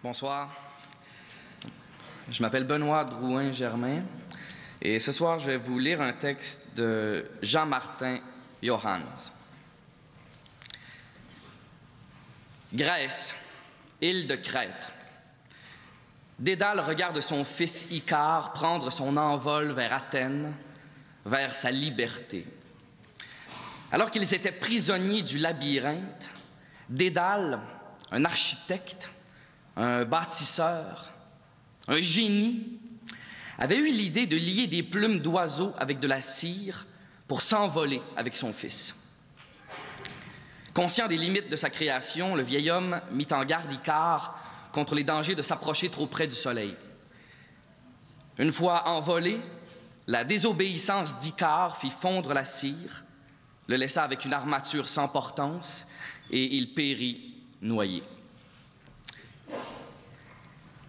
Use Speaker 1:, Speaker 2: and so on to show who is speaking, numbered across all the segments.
Speaker 1: Bonsoir. Je m'appelle Benoît Drouin-Germain et ce soir, je vais vous lire un texte de Jean-Martin Johannes. Grèce, île de Crète. Dédale regarde son fils Icare prendre son envol vers Athènes, vers sa liberté. Alors qu'ils étaient prisonniers du labyrinthe, Dédale, un architecte, un bâtisseur, un génie, avait eu l'idée de lier des plumes d'oiseaux avec de la cire pour s'envoler avec son fils. Conscient des limites de sa création, le vieil homme mit en garde Icare contre les dangers de s'approcher trop près du soleil. Une fois envolé, la désobéissance d'Icare fit fondre la cire, le laissa avec une armature sans portance et il périt noyé.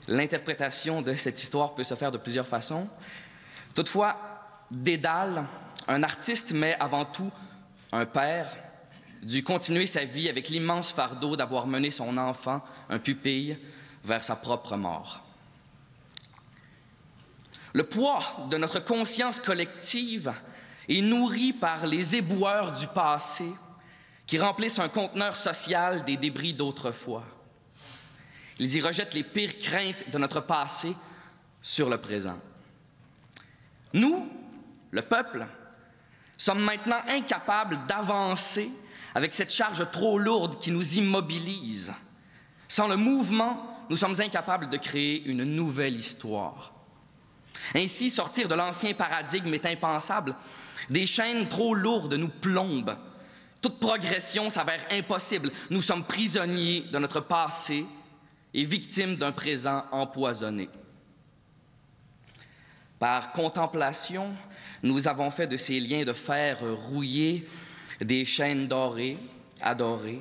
Speaker 1: L'interprétation de cette histoire peut se faire de plusieurs façons. Toutefois, Dédale, un artiste mais avant tout un père, dut continuer sa vie avec l'immense fardeau d'avoir mené son enfant, un pupille, vers sa propre mort. Le poids de notre conscience collective est nourri par les éboueurs du passé qui remplissent un conteneur social des débris d'autrefois. Ils y rejettent les pires craintes de notre passé sur le présent. Nous, le peuple, sommes maintenant incapables d'avancer avec cette charge trop lourde qui nous immobilise. Sans le mouvement, nous sommes incapables de créer une nouvelle histoire. Ainsi, sortir de l'ancien paradigme est impensable. Des chaînes trop lourdes nous plombent. Toute progression s'avère impossible. Nous sommes prisonniers de notre passé et victimes d'un présent empoisonné. Par contemplation, nous avons fait de ces liens de fer rouillés des chaînes dorées, adorées.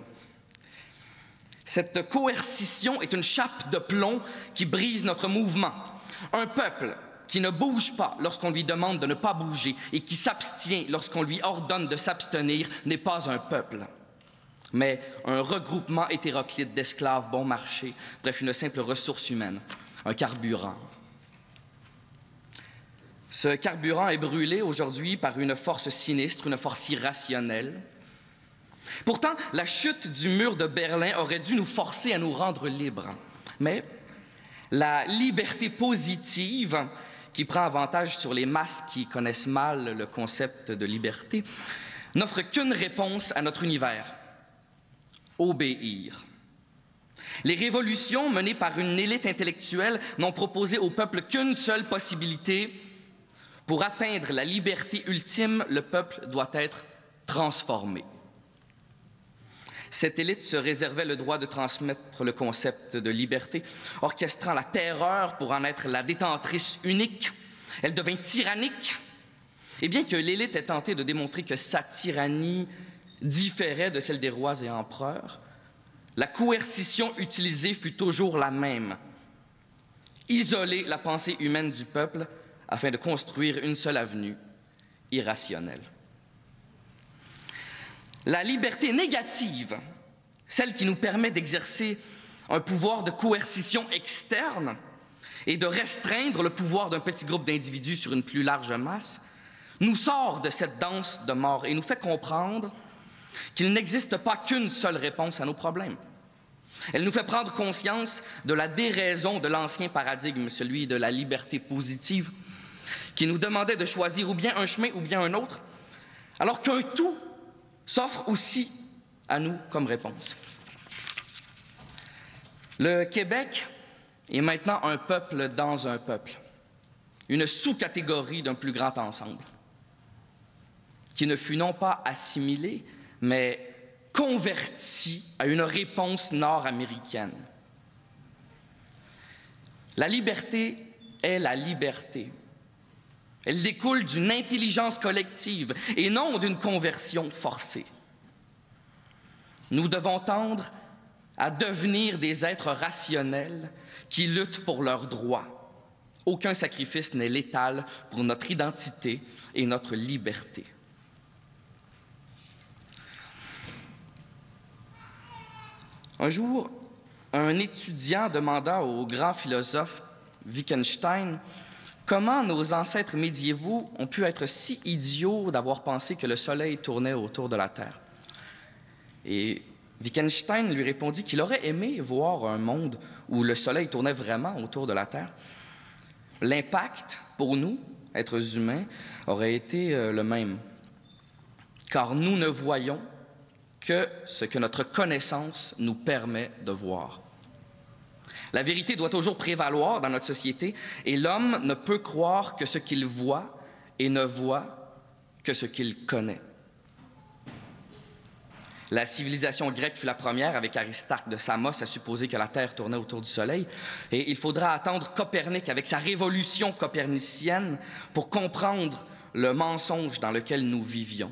Speaker 1: Cette coercition est une chape de plomb qui brise notre mouvement. Un peuple qui ne bouge pas lorsqu'on lui demande de ne pas bouger et qui s'abstient lorsqu'on lui ordonne de s'abstenir n'est pas un peuple, mais un regroupement hétéroclite d'esclaves bon marché, bref, une simple ressource humaine, un carburant. Ce carburant est brûlé aujourd'hui par une force sinistre, une force irrationnelle. Pourtant, la chute du mur de Berlin aurait dû nous forcer à nous rendre libres. Mais la liberté positive, qui prend avantage sur les masses qui connaissent mal le concept de liberté, n'offre qu'une réponse à notre univers: obéir. Les révolutions menées par une élite intellectuelle n'ont proposé au peuple qu'une seule possibilité. Pour atteindre la liberté ultime, le peuple doit être transformé. Cette élite se réservait le droit de transmettre le concept de liberté, orchestrant la terreur pour en être la détentrice unique. Elle devint tyrannique. Et bien que l'élite ait tenté de démontrer que sa tyrannie différait de celle des rois et empereurs, la coercition utilisée fut toujours la même: isoler la pensée humaine du peuple afin de construire une seule avenue irrationnelle. La liberté négative, celle qui nous permet d'exercer un pouvoir de coercition externe et de restreindre le pouvoir d'un petit groupe d'individus sur une plus large masse, nous sort de cette danse de mort et nous fait comprendre qu'il n'existe pas qu'une seule réponse à nos problèmes. Elle nous fait prendre conscience de la déraison de l'ancien paradigme, celui de la liberté positive, qui nous demandait de choisir ou bien un chemin ou bien un autre, alors qu'un tout s'offre aussi à nous comme réponse. Le Québec est maintenant un peuple dans un peuple, une sous-catégorie d'un plus grand ensemble, qui ne fut non pas assimilé, mais converti à une réponse nord-américaine. La liberté est la liberté. Elle découle d'une intelligence collective et non d'une conversion forcée. Nous devons tendre à devenir des êtres rationnels qui luttent pour leurs droits. Aucun sacrifice n'est létal pour notre identité et notre liberté. Un jour, un étudiant demanda au grand philosophe Wittgenstein comment nos ancêtres médiévaux ont pu être si idiots d'avoir pensé que le Soleil tournait autour de la Terre. Et Wittgenstein lui répondit qu'il aurait aimé voir un monde où le Soleil tournait vraiment autour de la Terre. L'impact, pour nous, êtres humains, aurait été le même, car nous ne voyons que ce que notre connaissance nous permet de voir. La vérité doit toujours prévaloir dans notre société, et l'homme ne peut croire que ce qu'il voit et ne voit que ce qu'il connaît. La civilisation grecque fut la première, avec Aristarque de Samos, à supposer que la Terre tournait autour du Soleil. Et il faudra attendre Copernic avec sa révolution copernicienne pour comprendre le mensonge dans lequel nous vivions.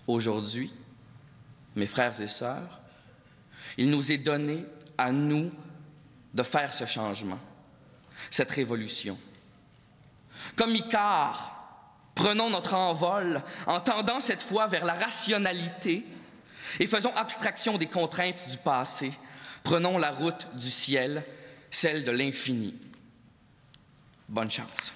Speaker 1: Aujourd'hui, mes frères et sœurs, il nous est donné à nous de faire ce changement, cette révolution. Comme Icare, prenons notre envol en tendant cette fois vers la rationalité et faisons abstraction des contraintes du passé. Prenons la route du ciel, celle de l'infini. Bonne chance.